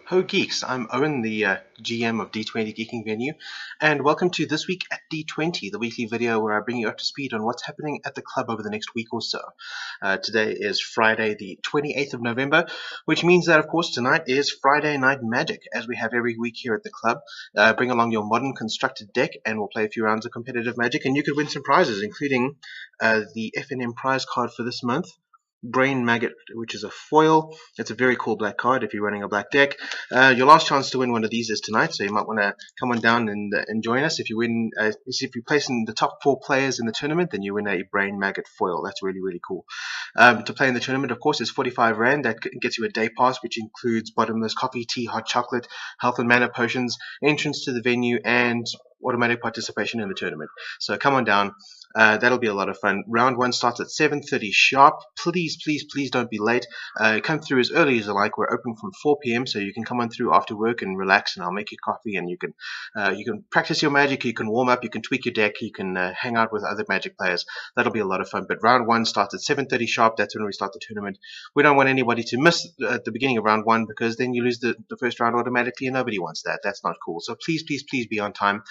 Ho geeks, I'm Owen, the GM of D20 Geeking Venue, and welcome to This Week at D20, the weekly video where I bring you up to speed on what's happening at the club over the next week or so. Today is Friday the 28th of November, which means that, of course, tonight is Friday Night Magic, as we have every week here at the club. Bring along your modern constructed deck, and we'll play a few rounds of competitive Magic, and you could win some prizes, including the FNM prize card for this month, Brain Maggot, which is a foil. It's a very cool black card if you're running a black deck. Your last chance to win one of these is tonight, so you might want to come on down and join us. If you win, if you place in the top 4 players in the tournament, then you win a Brain Maggot foil. That's really, really cool. To play in the tournament, of course, is 45 Rand. That gets you a day pass, which includes bottomless coffee, tea, hot chocolate, health and mana potions, entrance to the venue, and automatic participation in the tournament. So come on down. That'll be a lot of fun. Round 1 starts at 7:30 sharp. Please, please, please don't be late. Come through as early as you like. We're open from 4 p.m. so you can come on through after work and relax, and I'll make you coffee, and you can practice your Magic, you can warm up, you can tweak your deck, you can hang out with other Magic players. That'll be a lot of fun. But round 1 starts at 7:30 sharp. That's when we start the tournament. We don't want anybody to miss at the beginning of round 1, because then you lose the first round automatically, and nobody wants that. That's not cool. So please, please, please be on time.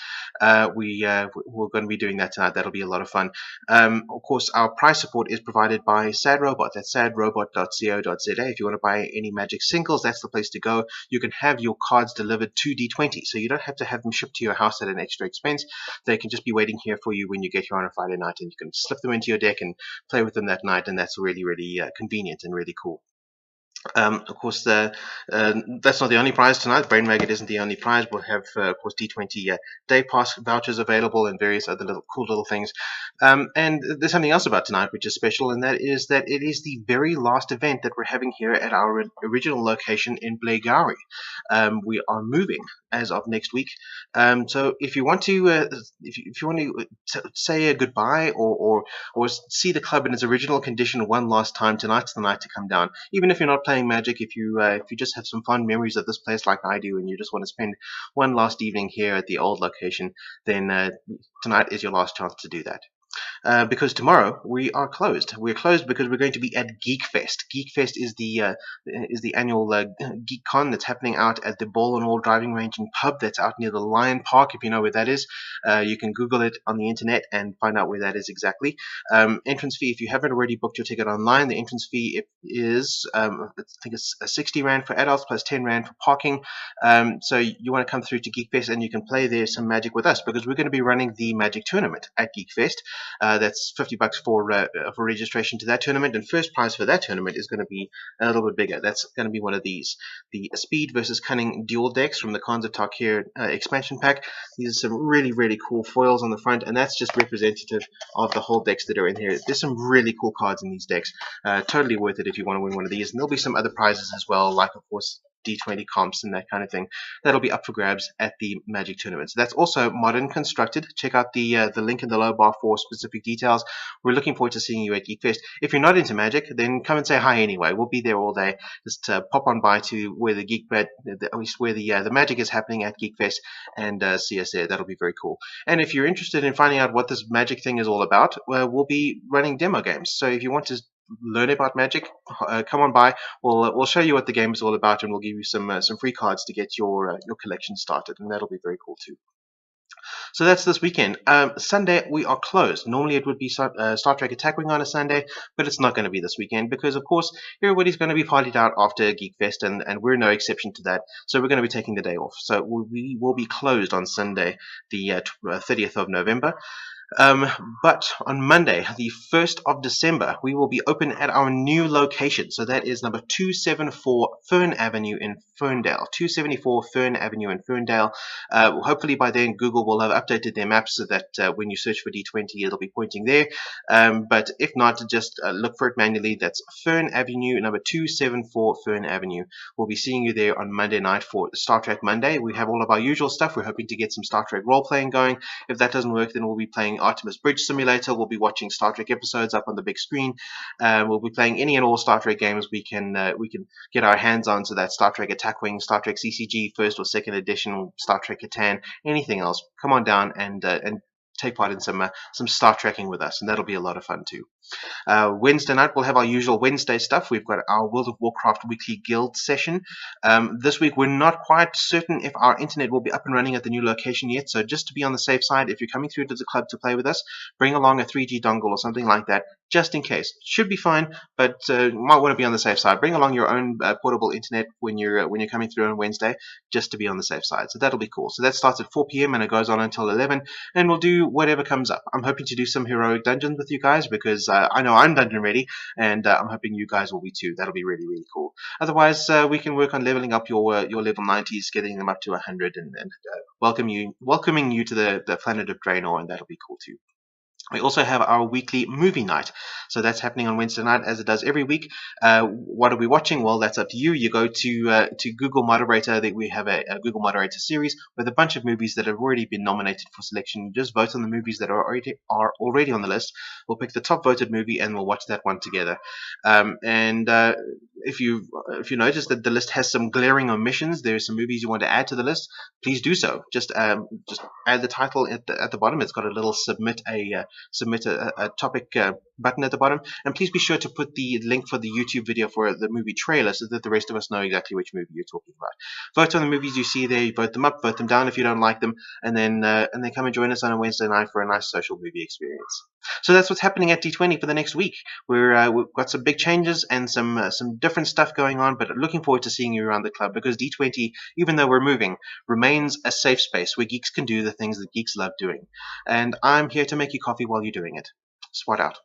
We're going to be doing that tonight. That'll be a lot of fun. Of course, our prize support is provided by Sad Robot. That's sadrobot.co.za. If you want to buy any Magic singles, that's the place to go. You can have your cards delivered to D20, so you don't have to have them shipped to your house at an extra expense. They can just be waiting here for you when you get here on a Friday night, and you can slip them into your deck and play with them that night, and that's really, really convenient and really cool. Of course, that's not the only prize tonight. Brain Maggot isn't the only prize. We'll have, of course, D20 day pass vouchers available and various other cool little things. And there's something else about tonight which is special, and that is that it is the very last event that we're having here at our original location in Blairgowrie. We are moving as of next week. So if you want to, say a goodbye or see the club in its original condition one last time, tonight's the night to come down. Even if you're not playing Magic, if you just have some fun memories of this place like I do, and you just want to spend one last evening here at the old location, then tonight is your last chance to do that. Because tomorrow we are closed. We're closed because we're going to be at Geekfest. Geekfest is the annual Geek Con that's happening out at the Ball and All Driving Range and Pub that's out near the Lion Park. If you know where that is, you can Google it on the internet and find out where that is exactly. Entrance fee, if you haven't already booked your ticket online, the entrance fee is I think it's 60 Rand for adults plus 10 Rand for parking. So you want to come through to Geekfest and you can play there some Magic with us, because we're going to be running the Magic tournament at Geekfest. That's $50 for registration to that tournament, and first prize for that tournament is going to be a little bit bigger. That's going to be one of these, the Speed versus Cunning dual decks from the Khans of Tarkir expansion pack. These are some really, really cool foils on the front, and that's just representative of the whole decks that are in here. There's some really cool cards in these decks. Totally worth it if you want to win one of these, and there'll be some other prizes as well, like, of course, D20 comps and that kind of thing. That'll be up for grabs at the Magic tournament. So that's also modern constructed. Check out the link in the low bar for specific details. We're looking forward to seeing you at Geekfest. If you're not into Magic, then come and say hi anyway. We'll be there all day. Just pop on by to where the Magic is happening at Geekfest and see us there. That'll be very cool. And if you're interested in finding out what this Magic thing is all about, we'll be running demo games. So if you want to learn about Magic, come on by. We'll show you what the game is all about, and we'll give you some free cards to get your collection started, and that'll be very cool too. So that's this weekend. Sunday we are closed. Normally it would be Star Trek Attack Wing on a Sunday, but it's not going to be this weekend because, of course, everybody's going to be partied out after Geekfest, and we're no exception to that. So we're going to be taking the day off. So we will be closed on Sunday, the 30th of November. But on Monday, the 1st of December, we will be open at our new location. So that is number 274 Fern Avenue in Ferndale. 274 Fern Avenue in Ferndale. Hopefully by then Google will have updated their maps so that when you search for D20, it'll be pointing there. But if not, just look for it manually. That's Fern Avenue, number 274 Fern Avenue. We'll be seeing you there on Monday night for Star Trek Monday. We have all of our usual stuff. We're hoping to get some Star Trek role-playing going. If that doesn't work, then we'll be playing Artemis Bridge Simulator. We'll be watching Star Trek episodes up on the big screen. We'll be playing any and all Star Trek games we can get our hands on. So that's Star Trek Attack Wing, Star Trek CCG, first or second edition, Star Trek Catan, anything else. Come on down and take part in some star trekking with us, and that'll be a lot of fun too. Wednesday night, we'll have our usual Wednesday stuff. We've got our World of Warcraft weekly guild session. This week, we're not quite certain if our internet will be up and running at the new location yet, so just to be on the safe side, if you're coming through to the club to play with us, bring along a 3G dongle or something like that, just in case. Should be fine, but you might want to be on the safe side. Bring along your own portable internet when you're coming through on Wednesday, just to be on the safe side. So that'll be cool. So that starts at 4 p.m. and it goes on until 11, and we'll do whatever comes up. I'm hoping to do some heroic dungeons with you guys because I know I'm dungeon ready, and I'm hoping you guys will be too. That'll be really, really cool. Otherwise, we can work on leveling up your level 90s, getting them up to 100, and welcoming you to the planet of Draenor, and that'll be cool too. We also have our weekly movie night. So that's happening on Wednesday night, as it does every week. What are we watching? Well, that's up to you. You go to Google Moderator. We have a Google Moderator series with a bunch of movies that have already been nominated for selection. You just vote on the movies that are already on the list. We'll pick the top voted movie and we'll watch that one together. If you notice that the list has some glaring omissions, there are some movies you want to add to the list, please do so. Just add the title at the bottom. It's got a little submit a topic button at the bottom, and please be sure to put the link for the YouTube video for the movie trailer so that the rest of us know exactly which movie you're talking about. Vote on the movies you see there, vote them up, vote them down if you don't like them, and then come and join us on a Wednesday night for a nice social movie experience. So that's what's happening at DeeTwenty for the next week. We've got some big changes and some different stuff going on, but looking forward to seeing you around the club, because DeeTwenty, even though we're moving, remains a safe space where geeks can do the things that geeks love doing. And I'm here to make you coffee while you're doing it. Swat out.